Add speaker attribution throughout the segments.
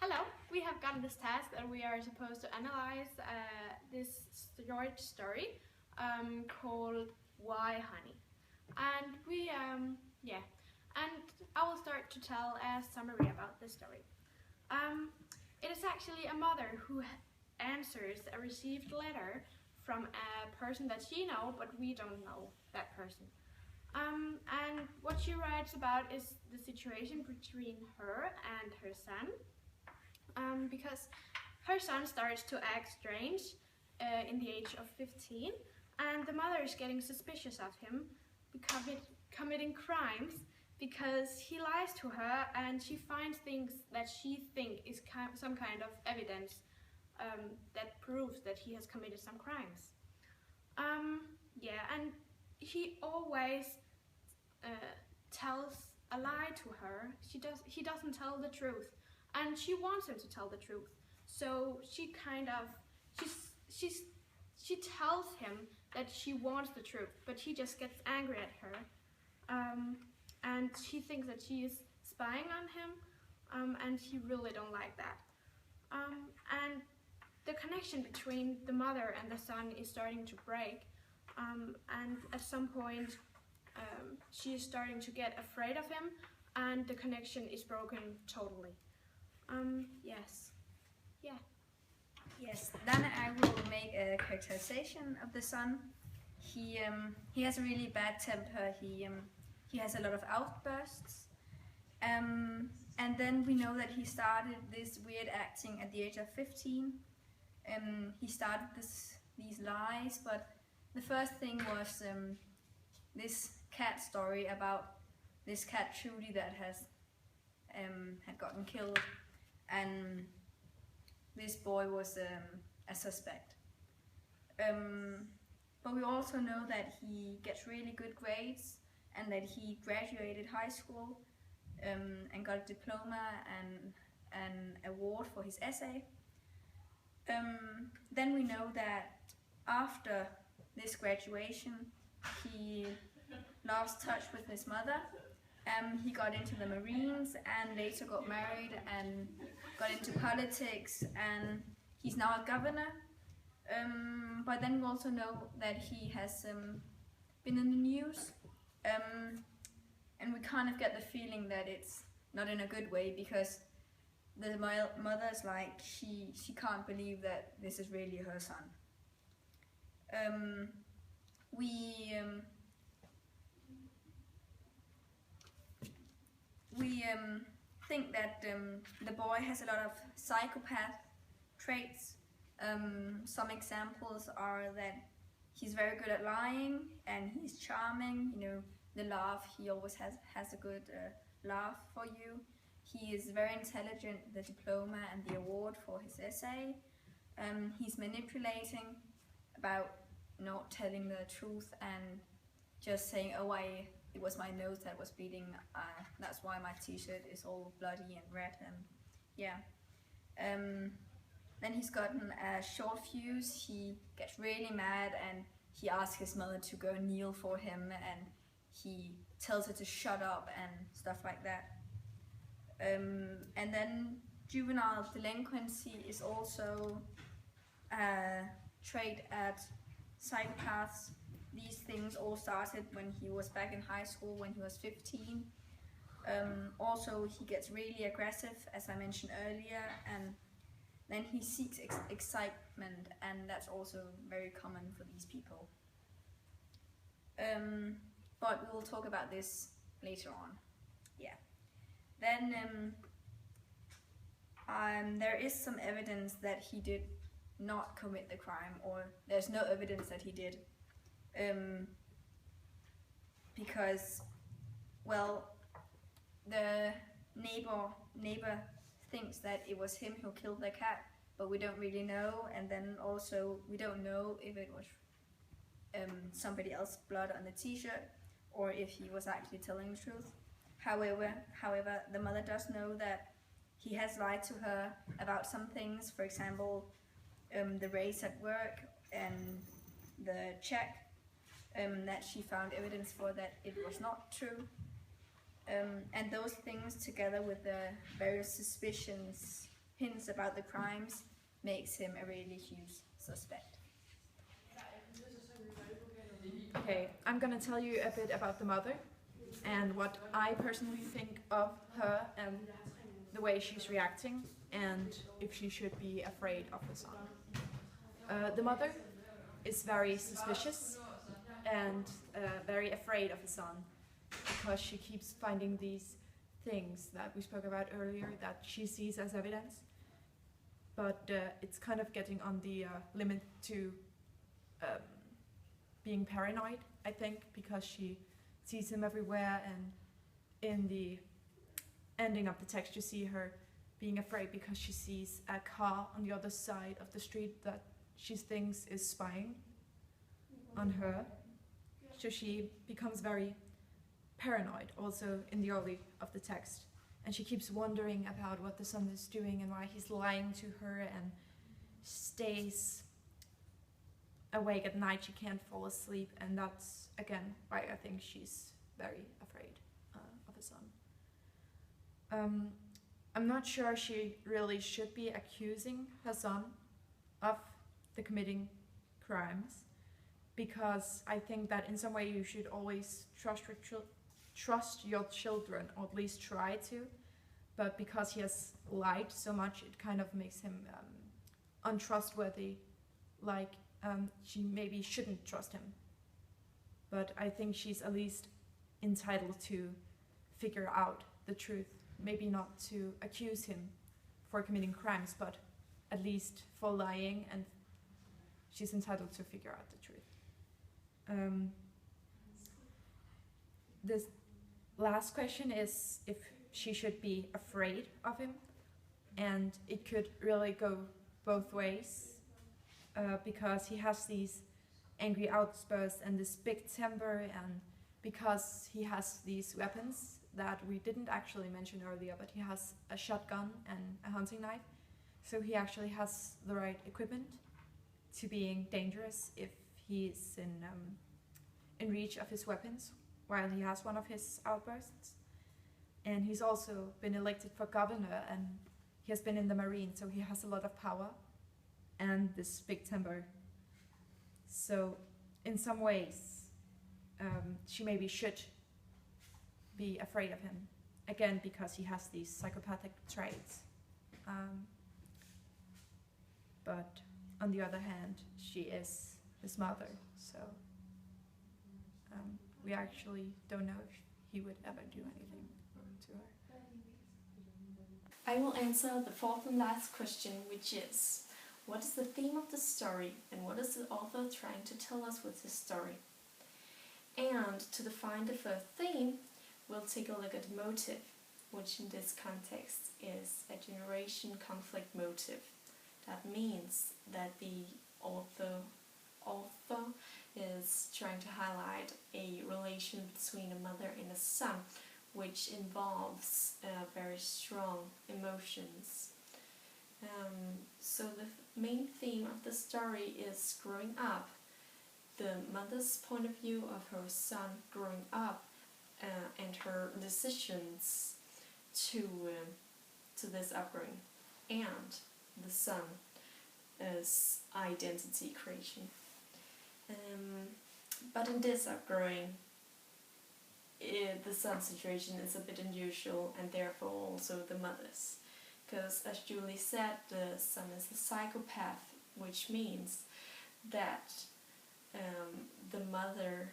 Speaker 1: Hello, we have gotten this task that we are supposed to analyze this short story called Why Honey? And and I will start to tell a summary about this story. Um, it is actually a mother who answers a received letter from a person that she knows, but we don't know that person. And what she writes about is the situation between her and her son, because her son starts to act strange in the age of 15, and the mother is getting suspicious of him committing crimes because he lies to her, and she finds things that she thinks is some kind of evidence that proves that he has committed some crimes. And he always tells a lie to her. He doesn't tell the truth, and she wants him to tell the truth. So she she tells him that she wants the truth, but he just gets angry at her, and she thinks that she is spying on him, and he really don't like that. And the connection between the mother and the son is starting to break, and at some point she is starting to get afraid of him, and the connection is broken totally. Yes. Yeah.
Speaker 2: Yes, then I will make a characterization of the son. He has a really bad temper. He has a lot of outbursts, and then we know that he started this weird acting at the age of 15. He started these lies, but the first thing was this cat story about this cat Trudy that had gotten killed, and this boy was a suspect. But we also know that he gets really good grades and that he graduated high school and got a diploma and an award for his essay. Then we know that after this graduation he lost touch with his mother. He got into the Marines and later got married and got into politics, and he's now a governor. But then we also know that he has been in the news, and we kind of get the feeling that it's not in a good way, because the mother's like, she can't believe that this is really her son. We think that the boy has a lot of psychopath traits. Some examples are that he's very good at lying and he's charming. You know, the laugh, he always has a good laugh for you. He is very intelligent, the diploma and the award for his essay. He's manipulating about not telling the truth and just saying, oh, it was my nose that was bleeding, that's why my t-shirt is all bloody and red, and yeah. Then he's gotten a short fuse. He gets really mad and he asks his mother to go kneel for him, and he tells her to shut up and stuff like that. And then juvenile delinquency is also a trait at psychopaths. These things all started when he was back in high school, when he was 15. Also, he gets really aggressive, as I mentioned earlier, and then he seeks excitement, and that's also very common for these people. But we will talk about this later on. Yeah. Then there is some evidence that he did not commit the crime, or there's no evidence that he did. Because, well, the neighbor thinks that it was him who killed the cat, but we don't really know, and then also we don't know if it was somebody else's blood on the t-shirt or if he was actually telling the truth. However, the mother does know that he has lied to her about some things, for example, the race at work and the check, that she found evidence for that it was not true. And those things, together with the various suspicions hints about the crimes makes him a really huge suspect.
Speaker 3: Okay, I'm gonna tell you a bit about the mother and what I personally think of her and the way she's reacting and if she should be afraid of her son. The mother is very suspicious and very afraid of the son because she keeps finding these things that we spoke about earlier that she sees as evidence, but it's kind of getting on the limit to being paranoid, I think, because she sees him everywhere, and in the ending of the text you see her being afraid because she sees a car on the other side of the street that she thinks is spying on her. So she becomes very paranoid also in the early of the text, and she keeps wondering about what the son is doing and why he's lying to her, and stays awake at night. She can't fall asleep, and that's again why I think she's very afraid of her son. I'm not sure she really should be accusing her son of the committing crimes, because I think that in some way you should always trust your children, or at least try to, but because he has lied so much, it kind of makes him untrustworthy, like she maybe shouldn't trust him. But I think she's at least entitled to figure out the truth, maybe not to accuse him for committing crimes, but at least for lying, and she's entitled to figure out the truth. This last question is if she should be afraid of him, and it could really go both ways, because he has these angry outbursts and this big temper, and because he has these weapons that we didn't actually mention earlier, but he has a shotgun and a hunting knife, so he actually has the right equipment to being dangerous if he's in reach of his weapons while he has one of his outbursts. And he's also been elected for governor, and he has been in the Marine, so he has a lot of power and this big temper. So in some ways she maybe should be afraid of him, again because he has these psychopathic traits, but on the other hand she is his mother, so we actually don't know if he would ever do anything to her.
Speaker 4: I will answer the fourth and last question, which is, what is the theme of the story, and what is the author trying to tell us with this story? And to define the first theme, we'll take a look at motive, which in this context is a generation conflict motive. That means that the author is trying to highlight a relation between a mother and a son, which involves very strong emotions. So the main theme of the story is growing up, the mother's point of view of her son growing up, and her decisions to this upbringing, and the son's identity creation. But in this upgrowing, the son's situation is a bit unusual, and therefore also the mother's. Because as Julie said, the son is a psychopath, which means that the mother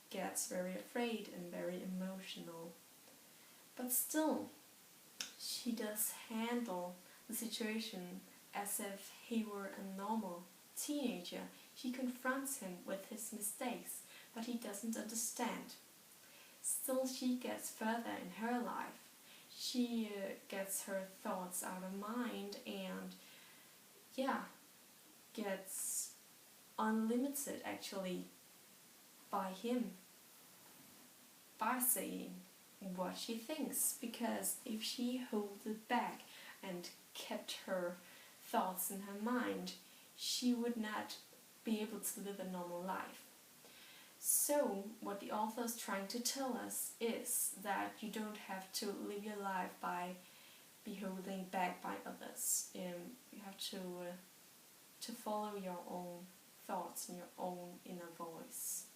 Speaker 4: gets very afraid and very emotional. But still, she does handle the situation as if he were a normal teenager. She confronts him with his mistakes, but he doesn't understand. Still, she gets further in her life. She gets her thoughts out of mind and, gets unlimited actually by him, by saying what she thinks. Because if she held it back and kept her thoughts in her mind, she would not be able to live a normal life. So what the author is trying to tell us is that you don't have to live your life by be holding back by others. You have to follow your own thoughts and your own inner voice.